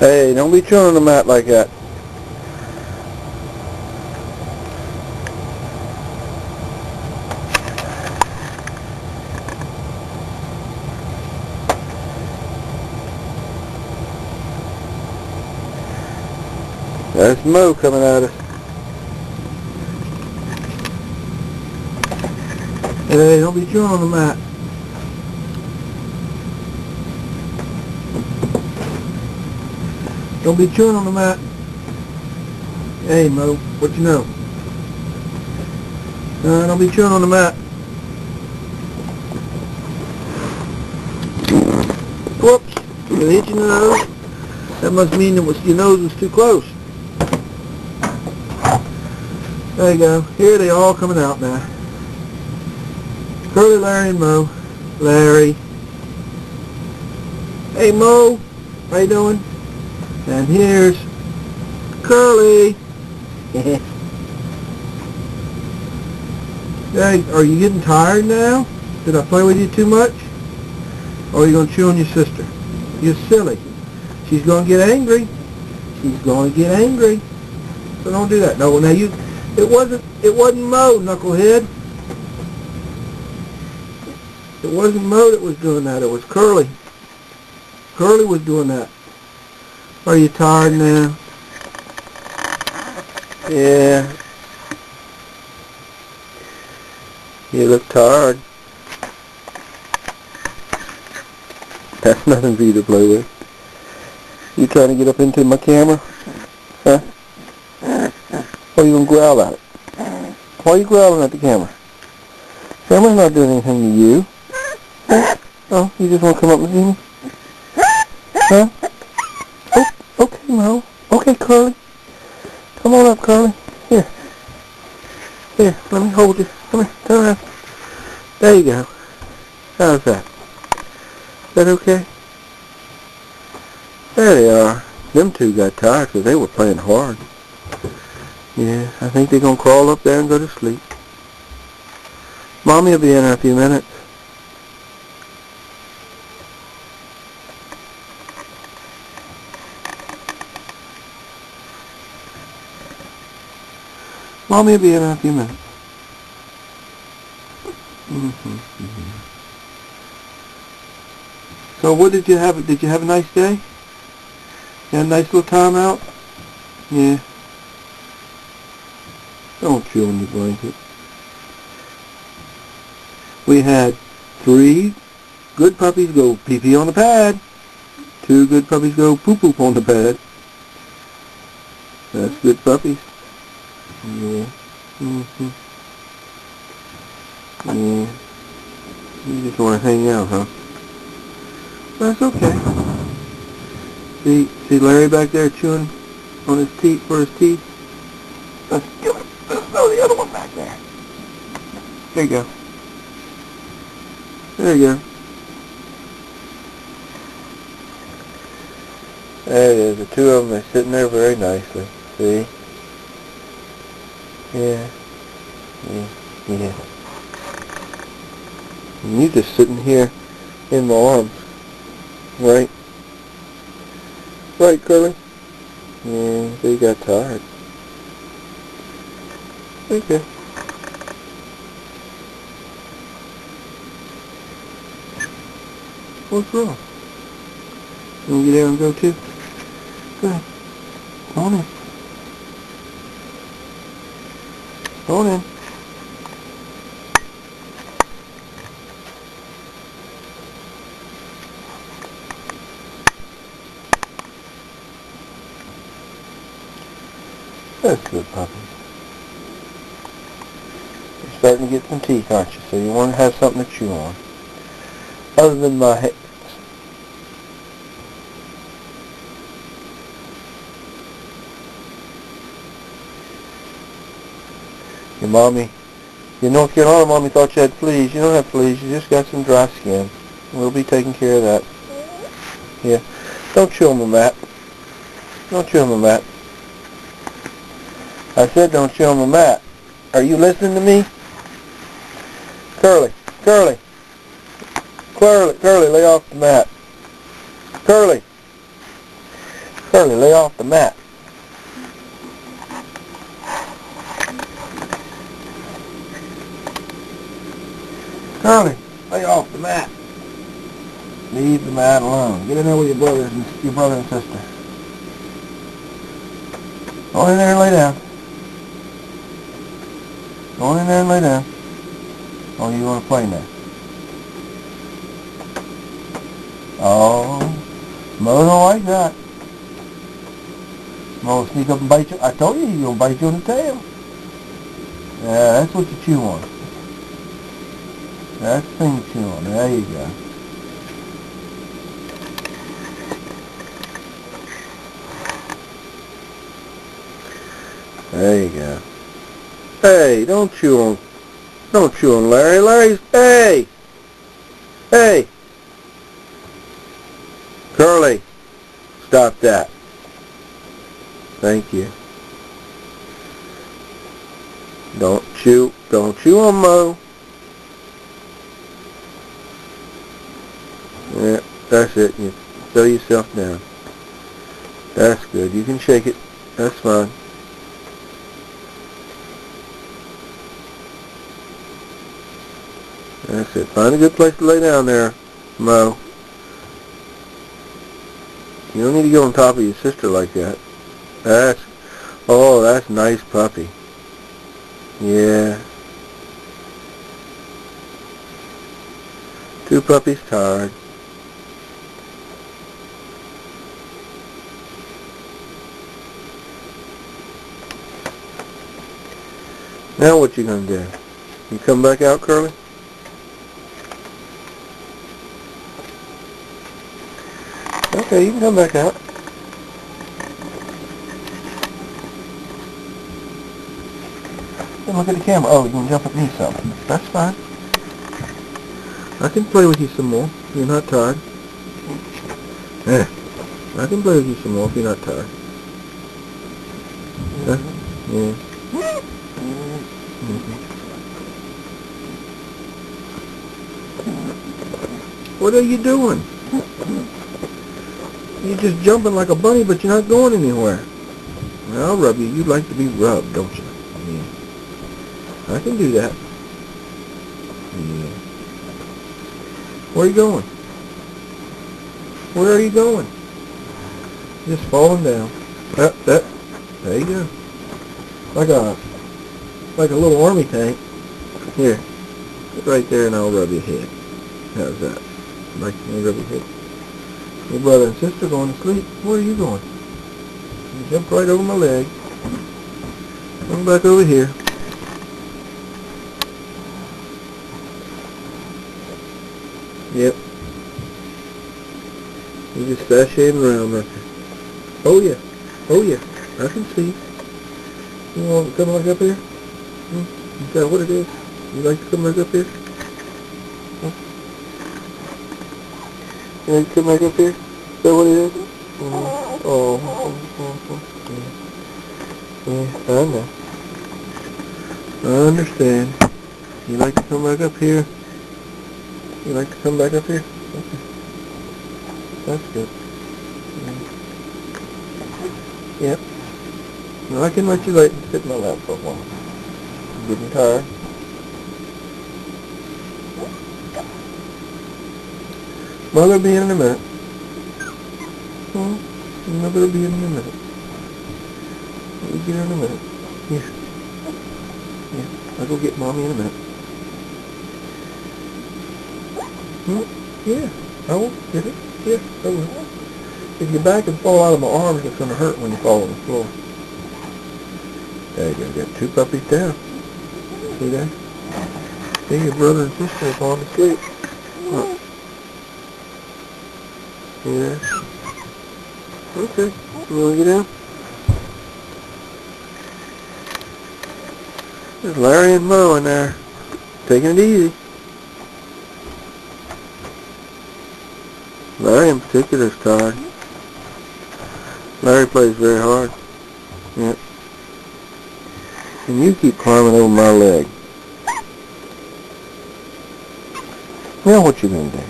Hey, don't be chewing on the mat like that. That's Mo coming at us. Hey, don't be chewing on the mat. Don't be chewing on the mat. Hey, Mo, what you know? Don't be chewing on the mat. Whoops, you hit your nose. That must mean your nose was too close. There you go. Here they all coming out now. Curly, Larry, and Mo. Larry. Hey, Mo. How you doing? And here's Curly. Hey, are you getting tired now? Did I play with you too much? Or are you going to chew on your sister? You're silly. She's going to get angry. She's going to get angry. So don't do that. No, now it wasn't Mo, knucklehead. It wasn't Mo that was doing that. It was Curly. Curly was doing that. Are you tired now? Yeah. You look tired. That's nothing for you to play with. You trying to get up into my camera? Huh? Or you gonna growl at it? Why are you growling at the camera? Camera's not doing anything to you. Oh, you just want to come up and see me? Huh? Oh, okay, Mo. Okay, Curly. Come on up, Curly. Here. Here, let me hold you. Come here, turn around. There you go. How's that? Is that okay? There they are. Them two got tired because they were playing hard. Yeah, I think they're going to crawl up there and go to sleep. Mommy will be in a few minutes. Mommy will be in a few minutes. So what did you have? Did you have a nice day? You had a nice little time out? Yeah. Don't chew on your blanket. We had 3 good puppies go pee-pee on the pad. 2 good puppies go poop-poop on the pad. That's good puppies. Yeah. Yeah. You just want to hang out, huh? That's okay. See Larry back there chewing on his teeth for his teeth? Let's throw the other one back there. There you go. There you go. There it is. The 2 of them are sitting there very nicely. See? Yeah. Yeah. And you just sitting here in my arms. Right? Right, Curly? Yeah, they got tired. Okay. What's wrong? You want to get there and go too? Go ahead. Come on in. Come on in. That's good, puppies. You're starting to get some teeth, aren't you? So you want to have something to chew on. Other than my hands. Your mommy, in North Carolina, mommy thought you had fleas. You don't have fleas. You just got some dry skin. We'll be taking care of that. Yeah. Don't chew on the mat. Don't chew on the mat. I said don't chew on the mat. Are you listening to me? Curly, Curly. Curly, lay off the mat. Curly. Curly, lay off the mat. Curly, lay off the mat. Leave the mat alone. Get in there with your brother and sister. Go in there and lay down. Go in there and lay down. Oh, you want to play now? Oh, Mo don't like that. Mo will sneak up and bite you. I told you he's going to bite you on the tail. Yeah, that's what you chew on. That's the thing you chew on. There you go. There you go. Hey, don't chew on Larry. Larry's, hey! Hey! Curly, stop that. Thank you. Don't chew on Mo. Yeah, that's it. You settle yourself down. That's good. You can shake it. That's fine. That's it. Find a good place to lay down there, Mo. You don't need to go on top of your sister like that. That's a nice puppy. Yeah. Two puppies tired. Now what you gonna do? You come back out, Curly? Okay, you can come back out. And look at the camera. Oh, you can jump at me some. That's fine. I can play with you some more if you're not tired. Yeah. I can play with you some more if you're not tired. Huh? Yeah. Mm-hmm. What are you doing? You're just jumping like a bunny, but you're not going anywhere. Well, I'll rub you. You like to be rubbed, don't you? Yeah. I can do that. Yeah. Where are you going? Where are you going? Just falling down. There you go. Like a little army tank. Here. Get right there and I'll rub your head. How's that? Like me rub your head? Your brother and sister going to sleep. Where are you going? You jumped right over my leg. Come back over here. Yep. You just sashaying around right there. Oh yeah. Oh yeah. I can see. You want to come back up here? Is that what it is? You like to come back up here? You like to come back up here? Is that what it is? Yeah, I know. I understand. You like to come back up here? You like to come back up here? Okay. That's good. Yep. Now I can let you sit in my lap for a while. I'm getting tired. Mother will be in a minute. Mother will be in a minute. We'll get her in a minute. Here. Yeah. I'll go get Mommy in a minute. Yeah. I will get it. Yeah, I will. If you back and fall out of my arms, it's going to hurt when you fall on the floor. There you go. Got two puppies down. See there? See, your brother and sister are going to sleep. Look. See there? Okay. You want to get down? There's Larry and Mo in there. Taking it easy. Larry in particular is tired. Larry plays very hard. Yep. And you keep climbing over my leg. Now what you gonna do?